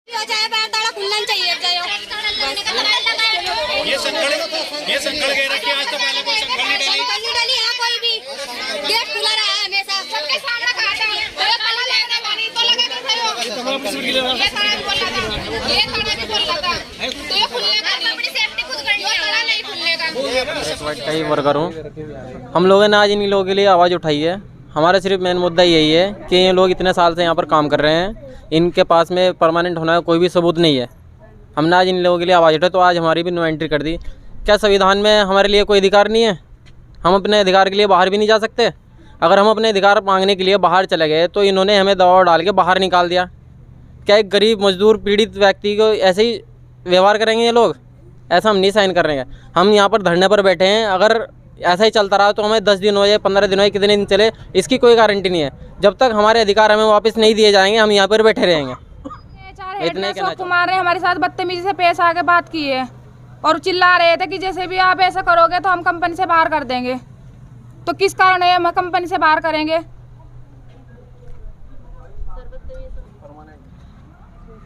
हो जाए बैरदाड़ा खुलना चाहिए ये संकल के रखे आज तो पहले कोई संकल नहीं डाली है कोई भी गेट खुला रहा है हमेशा सबके सामने काटा है तो पहले लेने वाली तो लगा के थे ये तमाम किसी की लेना ये तारा बोल रहा था ये तारा भी बोल रहा था तो ये खुलने का अपनी सेफ्टी खुद करनी है तारा नहीं खुलने का कई वर्कर हूँ। हम लोगों ने आज इन लोगों के लिए आवाज़ उठाई है। हमारा सिर्फ मेन मुद्दा यही है कि ये लोग इतने साल से यहाँ पर काम कर रहे हैं, इनके पास में परमानेंट होना का कोई भी सबूत नहीं है। हमने आज इन लोगों के लिए आवाज़ उठाई तो आज हमारी भी नो एंट्री कर दी। क्या संविधान में हमारे लिए कोई अधिकार नहीं है? हम अपने अधिकार के लिए बाहर भी नहीं जा सकते? अगर हम अपने अधिकार मांगने के लिए बाहर चले गए तो इन्होंने हमें दबाव डाल के बाहर निकाल दिया। क्या एक गरीब मजदूर पीड़ित व्यक्ति को ऐसे ही व्यवहार करेंगे ये लोग? ऐसा हम नहीं साइन कर रहे हैं। हम यहाँ पर धरने पर बैठे हैं, अगर ऐसा ही चलता रहा तो हमें 10 दिन हो या 15 दिन हो, कितने दिन चले, इसकी कोई गारंटी नहीं है। जब तक हमारे अधिकार हमें वापस नहीं दिए जाएंगे हम यहाँ पर बैठे रहेंगे। इतने अशोक कुमार ने हमारे साथ बदतमीजी से पेश आके बात की है और चिल्ला रहे थे कि जैसे भी आप ऐसा करोगे तो हम कंपनी से बाहर कर देंगे। तो किस कारण है हम कंपनी से बाहर करेंगे?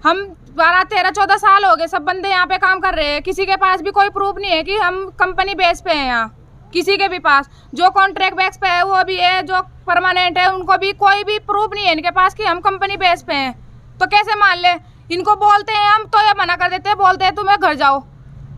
हम 12, 13, 14 साल हो गए सब बंदे यहाँ पे काम कर रहे हैं। किसी के पास भी कोई प्रूफ नहीं है कि हम कंपनी बेस पे हैं। यहाँ किसी के भी पास जो कॉन्ट्रैक्ट बेस पे है वो भी है, जो परमानेंट है उनको भी कोई भी प्रूफ नहीं है इनके पास कि हम कंपनी बेस पे हैं। तो कैसे मान ले? इनको बोलते हैं हम तो ये मना कर देते हैं, बोलते हैं तुम्हें घर जाओ।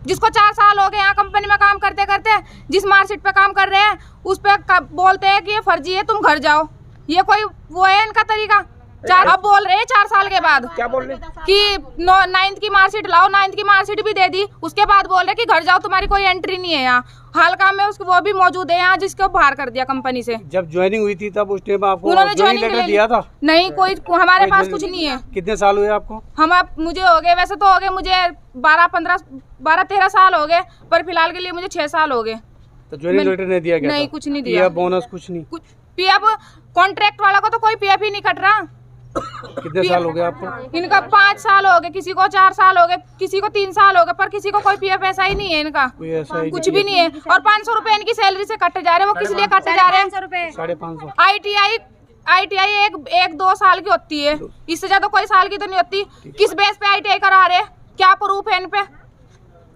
जिसको 4 साल हो गए यहाँ कंपनी में काम करते करते, जिस मार्कशीट पे काम कर रहे हैं उस पर बोलते हैं कि ये फर्जी है, तुम घर जाओ। ये कोई वो है इनका तरीका? अब बोल रहे हैं 4 साल के बाद क्या बोल रहे कि 9th की मार्कशीट लाओ, 9th की मार्कशीट भी दे दी। उसके बाद बोल रहे कि घर जाओ, तुम्हारी कोई एंट्री नहीं है यहाँ। हाल काम में उसको वो भी मौजूद है यहाँ जिसको बाहर कर दिया कंपनी से। जब ज्वाइनिंग हुई थी तब उस टाइम आपको उन्होंने ज्वाइनिंग लेटर दिया था? नहीं, कोई हमारे पास कुछ नहीं है। कितने साल हुए आपको? मुझे हो गए, वैसे तो हो गए मुझे 12-13 साल हो गए, पर फिलहाल के लिए मुझे 6 साल हो गए। तो ज्वाइनिंग लेटर नहीं दिया गया? नहीं, कुछ नहीं दिया। बोनस कुछ नहीं? कुछ पीएफ कॉन्ट्रैक्ट वाला को तो कोई पीएफ ही नहीं कट रहा। कितने साल हो गए आपको? इनका 5 साल हो गए, किसी को 4 साल हो गए, किसी को 3 साल हो गए, पर किसी को कोई पीएफ ऐसा ही नहीं है इनका। कोई ऐसा ही कुछ भी नहीं है। और 500 रुपए इनकी सैलरी से कटे जा रहे हैं। वो किस लिए कटे जा रहे हैं? 550। ITI 1-2 साल की होती है, इससे ज्यादा कोई साल की तो नहीं होती। किस बेस पे ITI करा रहे हैं? क्या प्रूफ है इन पे?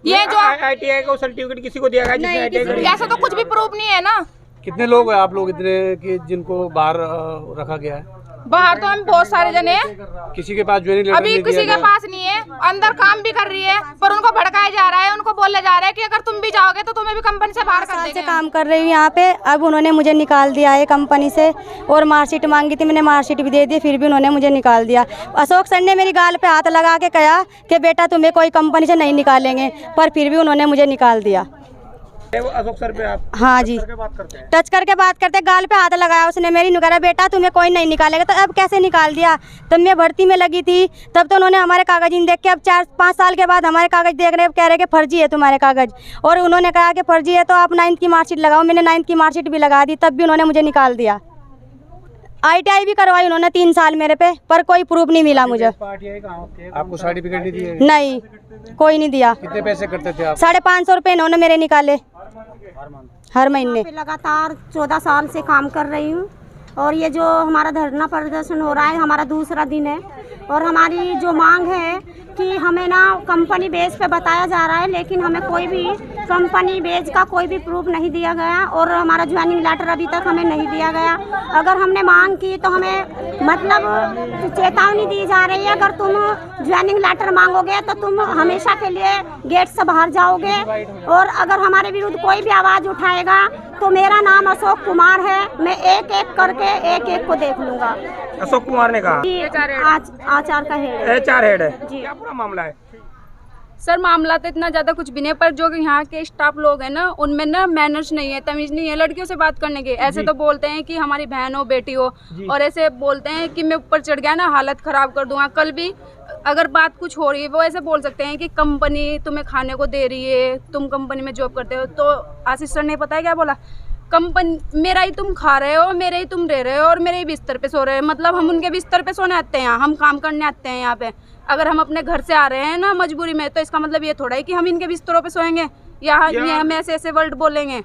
ये जो ITI का सर्टिफिकेट किसी को दिया गया? ऐसा तो कुछ भी प्रूफ नहीं है ना। कितने लोग हैं आप लोग इतने कि जिनको बाहर रखा गया है? बाहर तो हम बहुत सारे जने हैं। किसी के पास ज्वाइनिंग लेटर अभी नहीं किसी दिया के पास नहीं है। अंदर काम भी कर रही है पर उनको भड़काया जा रहा है, उनको बोला जा रहा है कि अगर तुम भी जाओगे तो तुम्हें भी कंपनी से बाहर कर देंगे। काम कर रही हूँ यहाँ पे, अब उन्होंने मुझे निकाल दिया है कंपनी से। और मार्कशीट मांगी थी, मैंने मार्कशीट भी दे दी, फिर भी उन्होंने मुझे निकाल दिया। अशोक सर ने मेरी गाल पे हाथ लगा के कहा कि बेटा तुम्हें कोई कंपनी से नहीं निकालेंगे, पर फिर भी उन्होंने मुझे निकाल दिया। अशोक सर पे आप हाँ जी, टच करके बात करते, गाल पे हाथ लगाया उसने मेरी। कहा बेटा तुम्हें कोई नहीं निकालेगा। तो अब कैसे निकाल दिया? तब मैं भर्ती में लगी थी, तब तो उन्होंने हमारे कागज इन देख के, अब 4-5 साल के बाद हमारे कागज देख रहे, कह रहे कि फर्जी है तुम्हारे कागज। और उन्होंने कहा कि फर्जी है तो आप 9th की मार्कशीट लगाओ। मैंने 9th की मार्कशीट भी लगा दी, तब भी उन्होंने मुझे निकाल दिया। ITI भी करवाई उन्होंने 3 साल मेरे पे, पर कोई प्रूफ नहीं मिला मुझे। आपको सर्टिफिकेट नहीं दिए? नहीं, कोई नहीं दिया। कितने पैसे करते थे आप? 550 रुपये इन्होंने मेरे निकाले हर महीने। लगातार 14 साल से काम कर रही हूँ और ये जो हमारा धरना प्रदर्शन हो रहा है हमारा दूसरा दिन है। और हमारी जो मांग है कि हमें ना कंपनी बेस पे बताया जा रहा है, लेकिन हमें कोई भी कंपनी बेस का कोई भी प्रूफ नहीं दिया गया और हमारा ज्वाइनिंग लेटर अभी तक हमें नहीं दिया गया। अगर हमने मांग की तो हमें मतलब चेतावनी दी जा रही है, अगर तुम ज्वाइनिंग लेटर मांगोगे तो तुम हमेशा के लिए गेट से बाहर जाओगे। और अगर हमारे विरुद्ध कोई भी आवाज़ उठाएगा तो मेरा नाम अशोक कुमार है, मैं एक एक करके एक को देख लूँगा। अशोक कुमार ने कहा आचार का हेड HR हेड है जी। क्या पूरा मामला है? सर मामला तो इतना ज़्यादा कुछ भी नहीं है, पर जो यहाँ के स्टाफ लोग हैं ना उनमें ना मैनर्स नहीं है, तमीज़ नहीं है लड़कियों से बात करने के। ऐसे तो बोलते हैं कि हमारी बहन हो, बेटी हो, और ऐसे बोलते हैं कि मैं ऊपर चढ़ गया ना हालत ख़राब कर दूंगा। कल भी अगर बात कुछ हो रही है वो ऐसे बोल सकते हैं कि कंपनी तुम्हें खाने को दे रही है, तुम कंपनी में जॉब करते हो। तो आशीष सर ने पता है क्या बोला? कंपनी मेरा ही तुम खा रहे हो, मेरे ही तुम रह रहे हो और मेरे ही बिस्तर पे सो रहे हो। मतलब हम उनके बिस्तर पे सोने आते हैं, यहाँ हम काम करने आते हैं यहाँ पे। अगर हम अपने घर से आ रहे हैं ना मजबूरी में, तो इसका मतलब ये थोड़ा है कि हम इनके बिस्तरों पे सोएंगे या हम ऐसे ऐसे वर्ड बोलेंगे।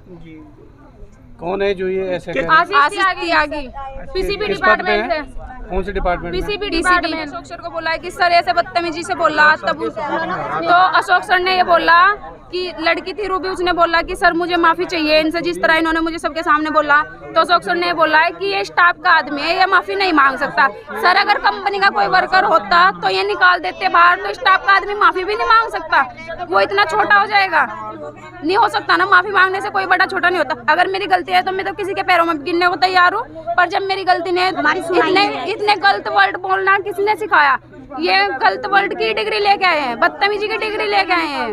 कौन है जो ये ऐसे कह रहे हैं? आशीष त्यागी पीसीबी किस पद पे डिपार्टमेंट है? से कौन से डिपार्टमेंट में? PCB department. अशोक सर को बोला है कि सर ऐसे बदतमीजी से बोला, तब तो अशोक सर ने ये बोला कि लड़की थी रूबी, उसने बोला कि सर मुझे माफी चाहिए इनसे, जिस तरह इन्होंने मुझे सबके सामने बोला। तो अशोक सर ने बोला है कि ये स्टाफ का आदमी है, ये माफी नहीं मांग सकता। सर अगर कंपनी का कोई वर्कर होता तो ये निकाल देते बाहर, तो स्टाफ का आदमी माफी भी नहीं मांग सकता, वो इतना छोटा हो जाएगा। नहीं हो सकता ना, माफी मांगने से कोई बड़ा छोटा नहीं होता। अगर मेरी गलती है तो मैं तो किसी के पैरों में गिरने को तैयार हूँ, पर जब मेरी गलती नहीं है, इतने गलत वर्ड बोलना किसने सिखाया? ये गलत वर्ड की डिग्री लेके आए हैं, बदतमीजी की डिग्री लेके आए हैं।